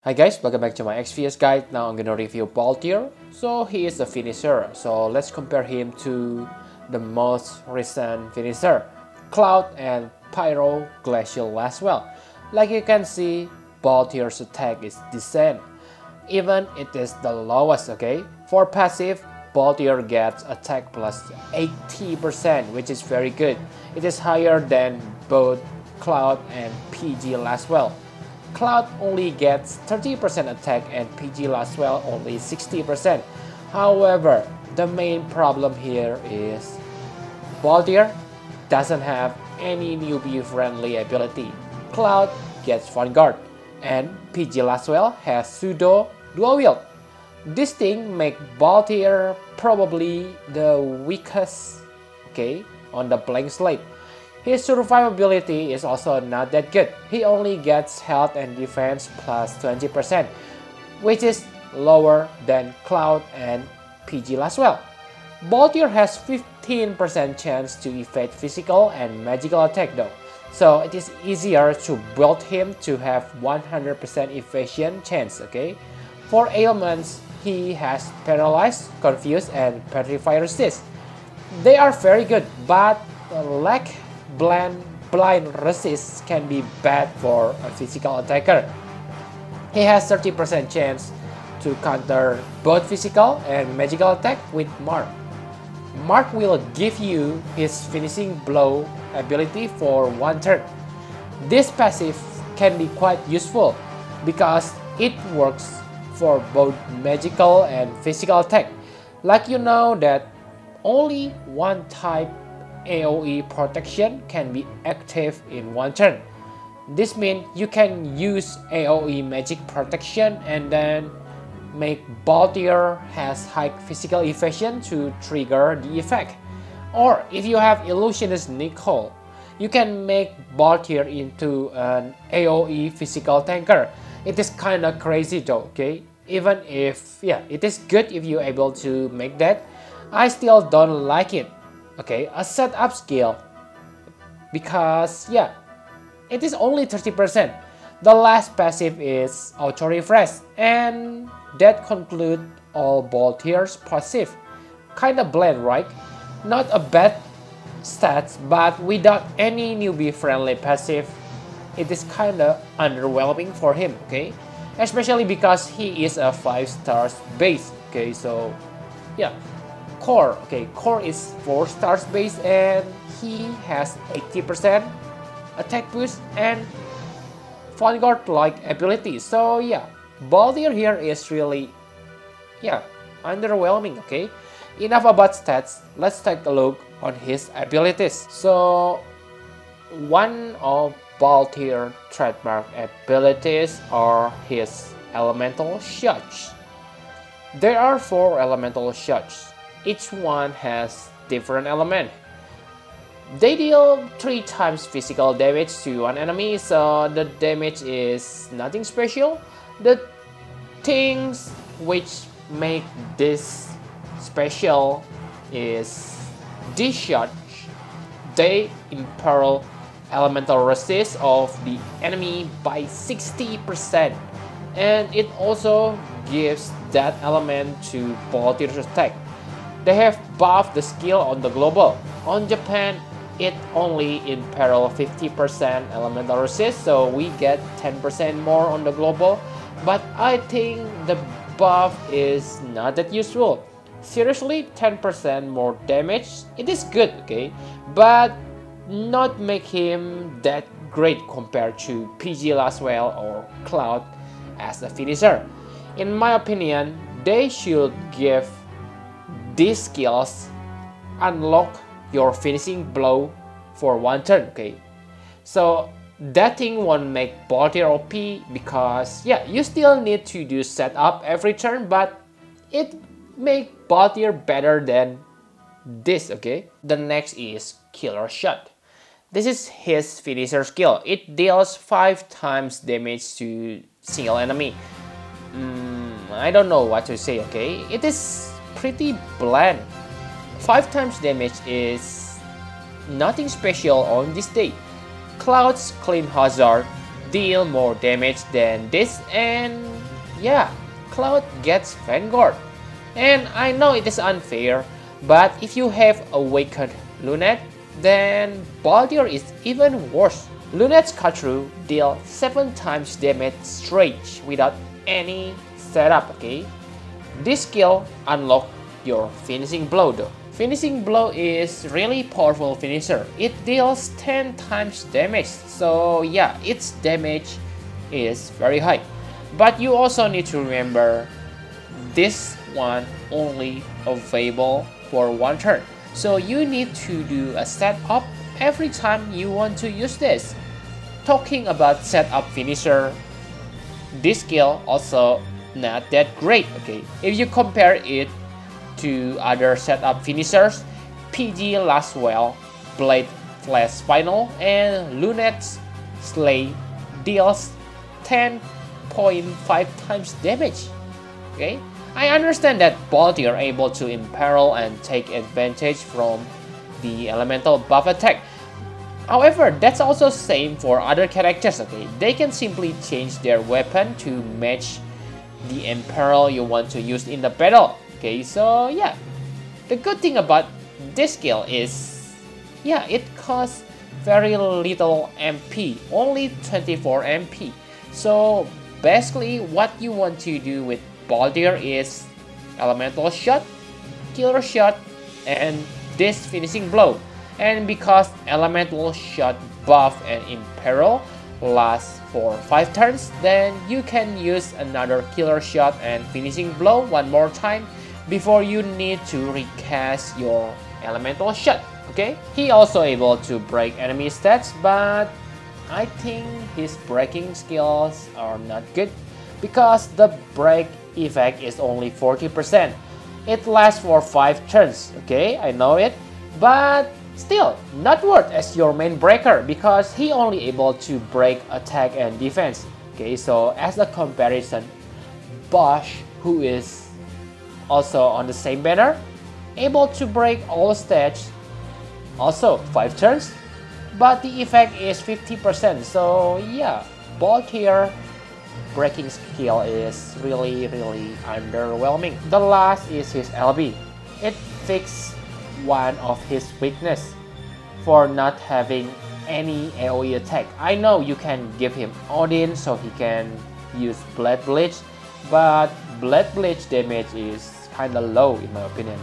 Hi guys, welcome back to my Exvius guide. Now I'm gonna review Balthier. So he is a finisher. So let's compare him to the most recent finisher, Cloud and Pyro Glacial as well. Like you can see, Balthier's attack is decent. Even it is the lowest, okay? For passive, Balthier gets attack plus 80%, which is very good. It is higher than both Cloud and PG as well. Cloud only gets 30% attack and PG Laswell only 60%. However, the main problem here is Balthier doesn't have any newbie friendly ability. Cloud gets Vanguard and PG Laswell has pseudo dual wield. This thing make Balthier probably the weakest, okay, on the blank slate. His survivability is also not that good. He only gets health and defense plus 20%, which is lower than Cloud and PG Laswell. Balthier has 15% chance to evade physical and magical attack though, so it is easier to build him to have 100% evasion chance, okay? For ailments, he has Paralyzed, Confused, and Petrify Resist. They are very good, but lack blind resist can be bad for a physical attacker. He has 30% chance to counter both physical and magical attack with Mark. Mark will give you his finishing blow ability for one turn. This passive can be quite useful because it works for both magical and physical attack. Like you know that only one type AoE protection can be active in one turn. This means you can use AoE magic protection and then make Balthier has high physical evasion to trigger the effect. Or if you have Illusionist Nicole, you can make Balthier into an AoE physical tanker. It is kinda crazy though, okay? Even if, yeah, it is good if you're able to make that, I still don't like it. Okay, a setup skill, because yeah, it is only 30%. The last passive is auto refresh, and that concludes all Balthier's passive. Kinda bland, right? Not a bad stats, but without any newbie friendly passive, it is kinda underwhelming for him, okay? Especially because he is a 5 stars base, okay? So yeah. Core, okay, Core is 4 stars base and he has 80% attack boost and Vanguard like ability. So yeah, Balthier here is really, yeah, underwhelming, okay? Enough about stats, let's take a look on his abilities. So one of Balthier trademark abilities are his elemental shots. There are 4 elemental shots. Each one has different element. They deal 3 times physical damage to an enemy, so the damage is nothing special. The things which make this special is this shot. They imperil elemental resist of the enemy by 60%, and it also gives that element to Balthier's attack. They have buffed the skill on the global. On Japan, it only imperil 50% elemental resist, so we get 10% more on the global. But I think the buff is not that useful. Seriously, 10% more damage, it is good, okay? But not make him that great compared to PG Laswell or Cloud as a finisher. In my opinion, they should give these skills unlock your finishing blow for one turn, okay? So that thing won't make Balthier OP because yeah, you still need to do setup every turn, but it make Balthier better than this, okay? The next is Killer Shot. This is his finisher skill. It deals 5 times damage to single enemy. I don't know what to say, okay? It is pretty bland. 5 times damage is nothing special on this day. Cloud's Clean Hazard deal more damage than this, and yeah, Cloud gets Vanguard. And I know it is unfair, but if you have Awakened Lunette, then Balthier is even worse. Lunette's cut-through deals 7 times damage straight without any setup, okay? This skill unlocks your Finishing Blow though. Finishing Blow is really powerful finisher. It deals 10 times damage, so yeah, its damage is very high. But you also need to remember this one only available for 1 turn. So you need to do a setup every time you want to use this. Talking about setup finisher, this skill also not that great, okay? If you compare it to other setup finishers, PG Laswell, Blade Flash Final, and Lunette's Slay deals 10.5 times damage, okay? I understand that Balthier are able to imperil and take advantage from the elemental buff attack. However, that's also same for other characters, okay? They can simply change their weapon to match the imperil you want to use in the battle, okay? So yeah, the good thing about this skill is, yeah, it costs very little MP, only 24 MP. So basically what you want to do with Balthier is Elemental Shot, Killer Shot, and this Finishing Blow. And because Elemental Shot buff and Imperil lasts for 5 turns, then you can use another Killer Shot and Finishing Blow 1 more time before you need to recast your Elemental Shot, okay? He also able to break enemy stats, but I think his breaking skills are not good because the break effect is only 40%. It lasts for 5 turns, okay? I know it, but still not worth as your main breaker because he only able to break attack and defense, okay? So as a comparison, Bosch, who is also on the same banner, able to break all stats, also 5 turns, but the effect is 50%. So yeah, Balthier breaking skill is really underwhelming. The last is his LB. It fixed one of his weakness for not having any AoE attack. I know you can give him Odin so he can use Blade Bleach, but Blade Bleach damage is kinda low in my opinion.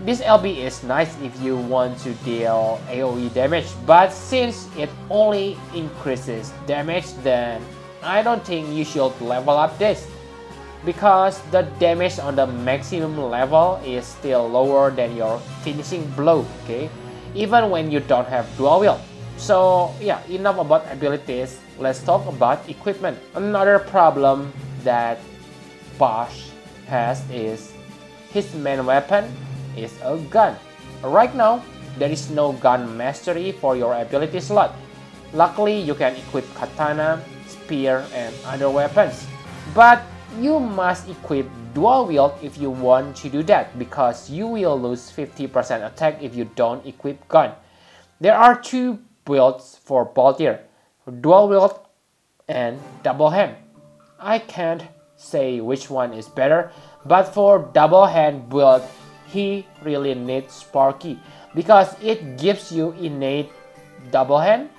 This LB is nice if you want to deal AoE damage, but since it only increases damage, then I don't think you should level up this because the damage on the maximum level is still lower than your Finishing Blow, okay? Even when you don't have dual wield. So yeah, enough about abilities, let's talk about equipment. Another problem that Bosch has is his main weapon is a gun. Right now, there is no gun mastery for your ability slot. Luckily, you can equip katana, spear, and other weapons. But you must equip dual wield if you want to do that because you will lose 50% attack if you don't equip gun. There are 2 builds for Balthier, dual wield and double hand. I can't say which one is better, but for double hand build, he really needs Sparky because it gives you innate double hand.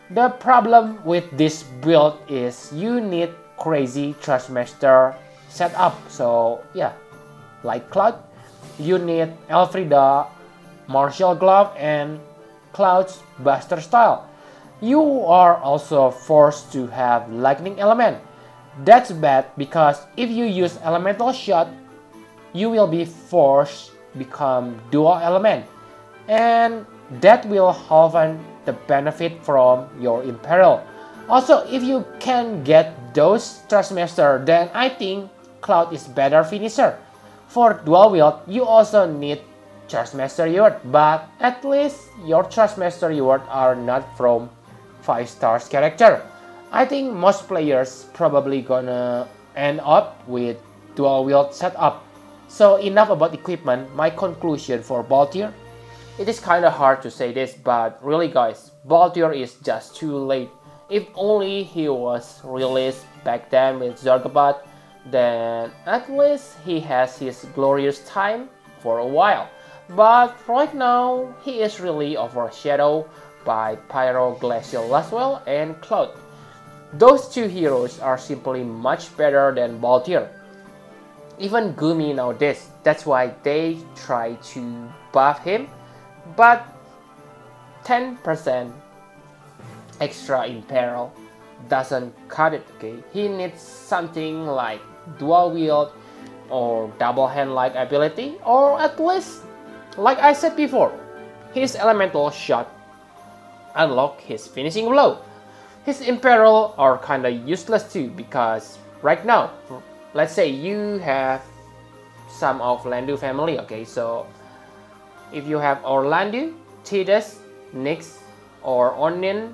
The problem with this build is you need crazy Thrustmaster setup. So yeah, like Cloud, you need Elfrida Martial Glove and Cloud's Buster Style. You are also forced to have Lightning Element. That's bad because if you use Elemental Shot, you will be forced become dual element, and that will halve the benefit from your Imperil. Also, if you can get those Thrustmaster, then I think Cloud is better finisher. For dual wield, you also need Thrustmaster reward, but at least your Thrustmaster reward are not from 5 stars character. I think most players probably gonna end up with dual wield setup. So enough about equipment. My conclusion for Balthier, it is kinda hard to say this, but really guys, Balthier is just too late If only he was released back then with Zorgabat, then at least he has his glorious time for a while. But right now, he is really overshadowed by Pyro, Glacial Laswell, and Cloud. Those two heroes are simply much better than Balthier. Even Gumi nowadays, that's why they try to buff him, but 10% extra in peril doesn't cut it, okay? He needs something like dual wield or double hand like ability, or at least, like I said before, his elemental shot unlock his finishing blow. His imperil are kinda useless too, because right now, let's say you have some of Landu family, okay? So if you have Orlandu, Tidus, Nyx, or Onin,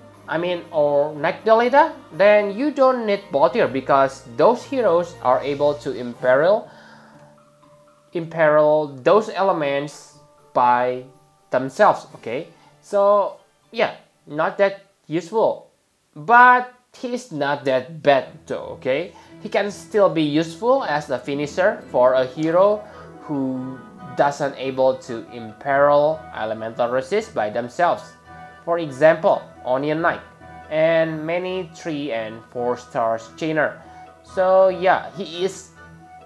or Nagdalita, then you don't need Balthier because those heroes are able to imperil those elements by themselves, okay? So yeah, not that useful, but he's not that bad though, okay? He can still be useful as a finisher for a hero who doesn't able to imperil elemental resist by themselves. For example, Onion Knight and many 3 and 4 stars chainer. So yeah, he is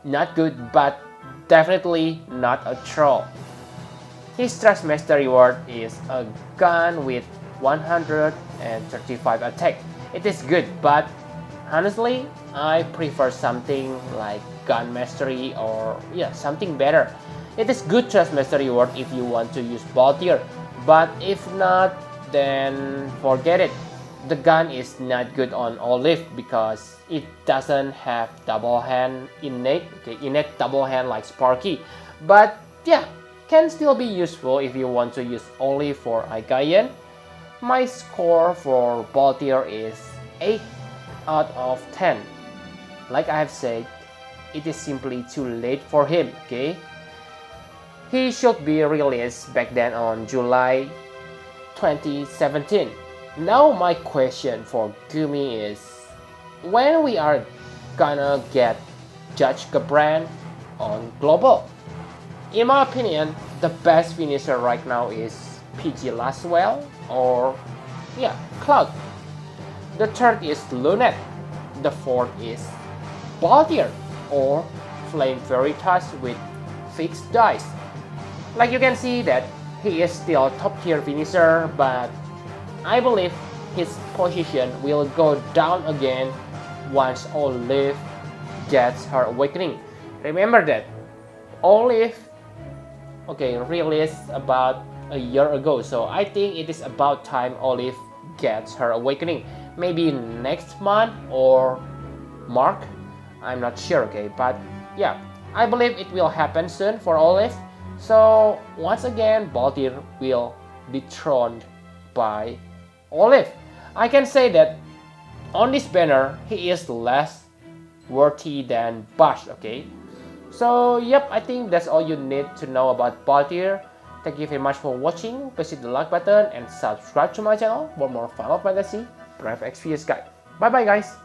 not good, but definitely not a troll. His Trust Master reward is a gun with 135 attack. It is good, but honestly, I prefer something like Gun Mastery or something better. It is good Trust Master reward if you want to use Balthier, but if not, then forget it. The gun is not good on Olive because it doesn't have double hand innate, innate double hand like Sparky. But yeah, can still be useful if you want to use only for Aigayan. My score for Balthier is 8 out of 10. Like I have said, it is simply too late for him, okay? He should be released back then on July 2017. Now my question for Gumi is, when we are gonna get Judge Gabran on Global? In my opinion, the best finisher right now is PG Laswell or Cloud. The third is Lunet. The fourth is Balthier or Flame Veritas with fixed dice. Like you can see that he is still top tier finisher, but I believe his position will go down again once Olive gets her awakening. Remember that Olive released about a year ago, so I think it is about time Olive gets her awakening. Maybe next month or March, I'm not sure, okay? But yeah, I believe it will happen soon for Olive. So once again, Balthier will be thrown by Olive. I can say that on this banner, he is less worthy than Bash, okay? So yep, I think that's all you need to know about Balthier. Thank you very much for watching. Please hit the like button and subscribe to my channel for more Final Fantasy Brave Exvius guide. Bye bye guys!